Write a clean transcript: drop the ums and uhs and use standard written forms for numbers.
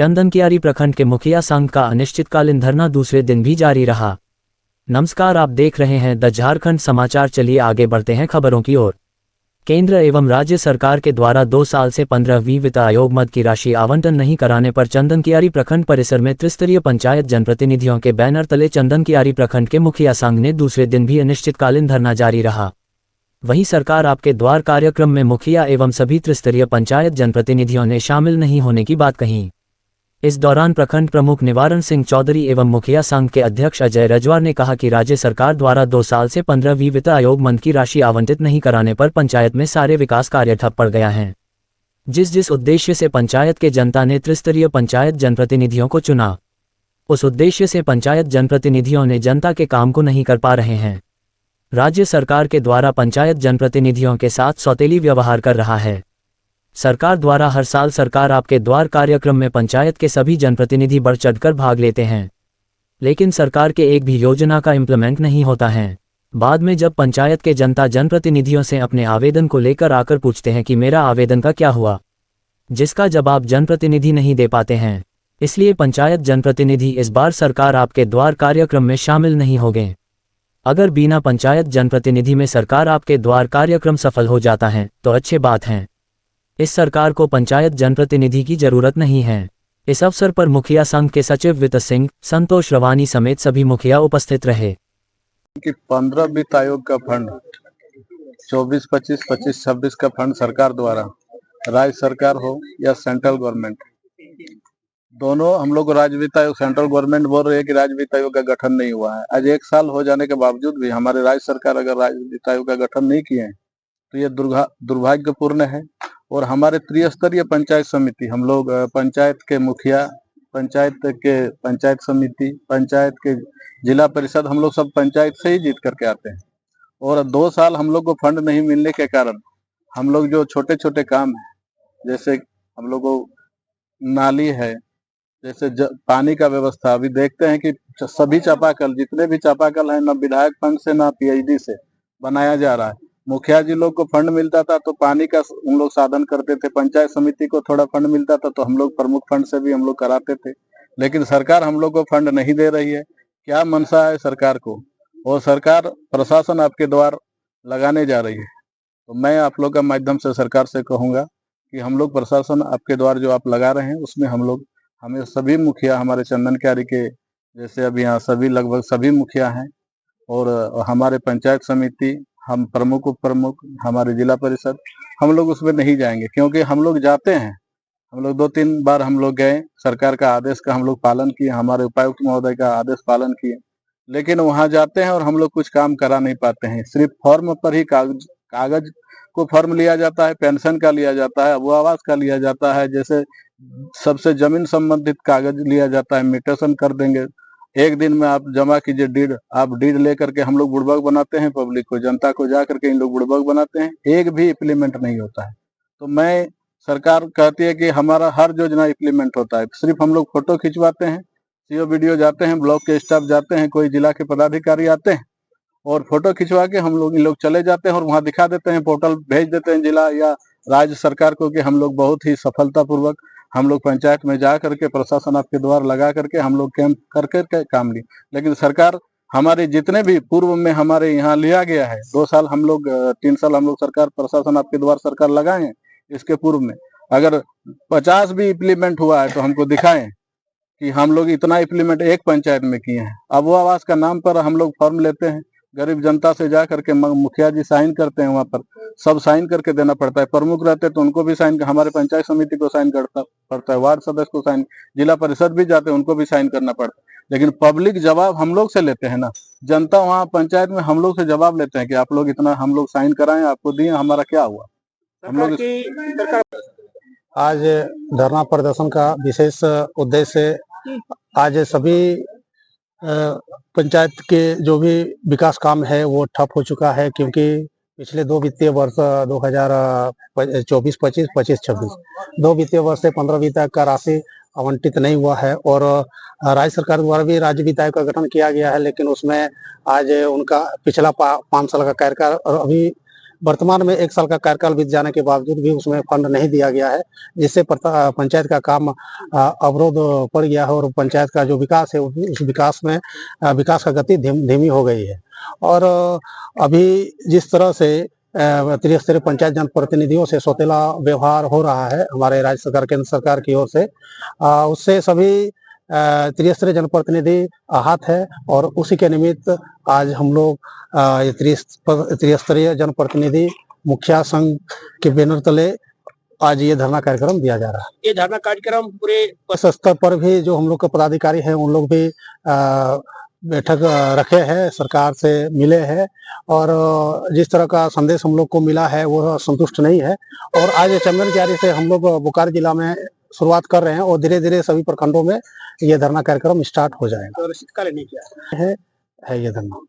चंदनकियारी प्रखंड के मुखिया संघ का अनिश्चितकालीन धरना दूसरे दिन भी जारी रहा। नमस्कार, आप देख रहे हैं द झारखंड समाचार। चलिए आगे बढ़ते हैं खबरों की ओर। केंद्र एवं राज्य सरकार के द्वारा 2 साल से 15वीं वित्त आयोग मद की राशि आवंटन नहीं कराने पर चंदनकियारी प्रखंड परिसर में त्रिस्तरीय पंचायत जनप्रतिनिधियों के बैनर तले चंदनकियारी प्रखंड के मुखिया संघ ने दूसरे दिन भी अनिश्चितकालीन धरना जारी रहा। वहीं सरकार आपके द्वार कार्यक्रम में मुखिया एवं सभी त्रिस्तरीय पंचायत जनप्रतिनिधियों ने शामिल नहीं होने की बात कही। इस दौरान प्रखंड प्रमुख निवारण सिंह चौधरी एवं मुखिया संघ के अध्यक्ष अजय रजवार ने कहा कि राज्य सरकार द्वारा 2 साल से 15वीं वित्त आयोग मद की राशि आवंटित नहीं कराने पर पंचायत में सारे विकास कार्य ठप पड़ गया है। जिस उद्देश्य से पंचायत के जनता ने त्रिस्तरीय पंचायत जनप्रतिनिधियों को चुना, उस उद्देश्य से पंचायत जनप्रतिनिधियों ने जनता के काम को नहीं कर पा रहे हैं। राज्य सरकार के द्वारा पंचायत जनप्रतिनिधियों के साथ सौतेली व्यवहार कर रहा है। सरकार द्वारा हर साल सरकार आपके द्वार कार्यक्रम में पंचायत के सभी जनप्रतिनिधि बढ़ चढ़कर भाग लेते हैं, लेकिन सरकार के एक भी योजना का इम्प्लीमेंट नहीं होता है। बाद में जब पंचायत के जनता जनप्रतिनिधियों से अपने आवेदन को लेकर आकर पूछते हैं कि मेरा आवेदन का क्या हुआ, जिसका जवाब जनप्रतिनिधि नहीं दे पाते हैं। इसलिए पंचायत जनप्रतिनिधि इस बार सरकार आपके द्वार कार्यक्रम में शामिल नहीं होंगे। अगर बिना पंचायत जनप्रतिनिधि में सरकार आपके द्वार कार्यक्रम सफल हो जाता है तो अच्छी बात है। इस सरकार को पंचायत जनप्रतिनिधि की जरूरत नहीं है। इस अवसर पर मुखिया संघ के सचिव वित्त सिंह, संतोष रवानी समेत सभी मुखिया उपस्थित रहे। कि 15 वित्त आयोग का फंड 24-25, 25-26 का फंड सरकार द्वारा, राज्य सरकार हो या सेंट्रल गवर्नमेंट, दोनों हम लोग राज्य वित्त आयोग, सेंट्रल गवर्नमेंट बोल रही है कि राज्य वित्त आयोग का गठन नहीं हुआ है। आज 1 साल हो जाने के बावजूद भी हमारे राज्य सरकार अगर राज्य वित्त आयोग का गठन नहीं किए हैं तो ये दुर्भाग्यपूर्ण है। और हमारे त्रिस्तरीय पंचायत समिति, हम लोग पंचायत के मुखिया, पंचायत समिति, पंचायत के जिला परिषद, हम लोग सब पंचायत से ही जीत करके आते हैं। और 2 साल हम लोग को फंड नहीं मिलने के कारण हम लोग जो छोटे छोटे काम है, जैसे हम लोग को नाली है, जैसे पानी का व्यवस्था, अभी देखते हैं कि सभी चापाकल, जितने भी चापाकल है, न विधायक फंड से न पीएचडी से बनाया जा रहा है। मुखिया जी लोग को फंड मिलता था तो पानी का उन लोग साधन करते थे, पंचायत समिति को थोड़ा फंड मिलता था तो हम लोग प्रमुख फंड से भी हम लोग कराते थे। लेकिन सरकार हम लोग को फंड नहीं दे रही है। क्या मनसा है सरकार को? और सरकार प्रशासन आपके द्वार लगाने जा रही है। तो मैं आप लोग का माध्यम से सरकार से कहूंगा कि हम लोग प्रशासन आपके द्वार जो आप लगा रहे हैं उसमें हमें सभी मुखिया, हमारे चंदनकियारी के जैसे अभी यहाँ सभी लगभग सभी मुखिया हैं, और हमारे पंचायत समिति, हम प्रमुख उप प्रमुख, हमारे जिला परिषद, हम लोग उसमें नहीं जाएंगे। क्योंकि हम लोग जाते हैं, हम लोग 2-3 बार हम लोग गए, सरकार का आदेश का हम लोग पालन किए, हमारे उपायुक्त महोदय का आदेश पालन किए, लेकिन वहां जाते हैं और हम लोग कुछ काम करा नहीं पाते हैं। सिर्फ फॉर्म पर ही कागज को फॉर्म लिया जाता है, पेंशन का लिया जाता है, वो आवास का लिया जाता है, जैसे सबसे जमीन संबंधित कागज लिया जाता है, म्यूटेशन कर देंगे, 1 दिन में आप जमा कीजिए डीड। आप डीड लेकर के हम लोग बुड़बक बनाते हैं, पब्लिक को, जनता को जा करके इन लोग बुड़बक बनाते हैं, एक भी इम्प्लीमेंट नहीं होता है। तो मैं, सरकार कहती है कि हमारा हर योजना इम्प्लीमेंट होता है, सिर्फ हम लोग फोटो खिंचवाते हैं, सीओ वीडियो जाते हैं, ब्लॉक के स्टाफ जाते हैं, कोई जिला के पदाधिकारी आते हैं और फोटो खिंचवा के इन लोग चले जाते हैं और वहाँ दिखा देते हैं, पोर्टल भेज देते हैं जिला या राज्य सरकार को कि हम लोग बहुत ही सफलतापूर्वक हम लोग पंचायत में जा करके प्रशासन आपके द्वार लगा करके हम लोग कैंप कर करके काम लिए। लेकिन सरकार हमारे जितने भी पूर्व में हमारे यहाँ लिया गया है, 2 साल हम लोग, 3 साल हम लोग सरकार प्रशासन आपके द्वार सरकार लगाए हैं, इसके पूर्व में अगर 50 भी इम्प्लीमेंट हुआ है तो हमको दिखाएं कि हम लोग इतना इम्प्लीमेंट एक पंचायत में किए हैं। अब वो आवास का नाम पर हम लोग फॉर्म लेते हैं, गरीब जनता से जा करके मुखिया जी साइन करते हैं, वहाँ पर सब साइन करके देना पड़ता है। प्रमुख रहते तो उनको भी साइन, हमारे पंचायत समिति को साइन करना पड़ता है, वार्ड सदस्य को साइन, जिला परिषद भी जाते हैं उनको भी साइन करना पड़ता है। लेकिन पब्लिक जवाब हम लोग से लेते हैं ना, जनता वहाँ पंचायत में हम लोग से जवाब लेते हैं कि आप लोग इतना हम लोग साइन कराएं, आपको दिए, हमारा क्या हुआ। हम लोग आज धरना प्रदर्शन का विशेष उद्देश्य, आज सभी पंचायत के जो भी विकास काम है वो ठप हो चुका है, क्योंकि पिछले 2 वित्तीय वर्ष 2024-25, 25-26 2 वित्तीय वर्ष से 15 वित्त का राशि आवंटित नहीं हुआ है। और राज्य सरकार द्वारा भी राज्य वित्त आयोग का गठन किया गया है, लेकिन उसमें आज उनका पिछला 5 साल का कार्यकाल, और अभी वर्तमान में 1 साल का कार्यकाल बीत जाने के बावजूद भी उसमें फंड नहीं दिया गया है, जिससे पंचायत का काम अवरोध पड़ गया है और पंचायत का जो विकास है उस विकास में विकास का गति धीमी हो गई है। और अभी जिस तरह से त्रिस्तरीय पंचायत जनप्रतिनिधियों से सौतेला व्यवहार हो रहा है हमारे राज्य सरकार केंद्र सरकार की ओर से, उससे सभी त्रिस्तरीय जनप्रतिनिधि आहत है और उसी के निमित्त आज हम लोग त्रिस्तरीय जनप्रतिनिधि मुखिया संघ के बैनर तले आज ये धरना कार्यक्रम दिया जा रहा है। ये धरना कार्यक्रम पूरे स्तर पर भी जो हम लोग के पदाधिकारी हैं उन लोग भी बैठक रखे हैं, सरकार से मिले हैं और जिस तरह का संदेश हम लोग को मिला है वो संतुष्ट नहीं है। और आज चंदनकियारी से हम लोग बोकारो जिला में शुरुआत कर रहे हैं और धीरे धीरे सभी प्रखंडों में ये धरना कार्यक्रम स्टार्ट हो जाएगा। तो शीतकालीन नहीं किया है ये धरना।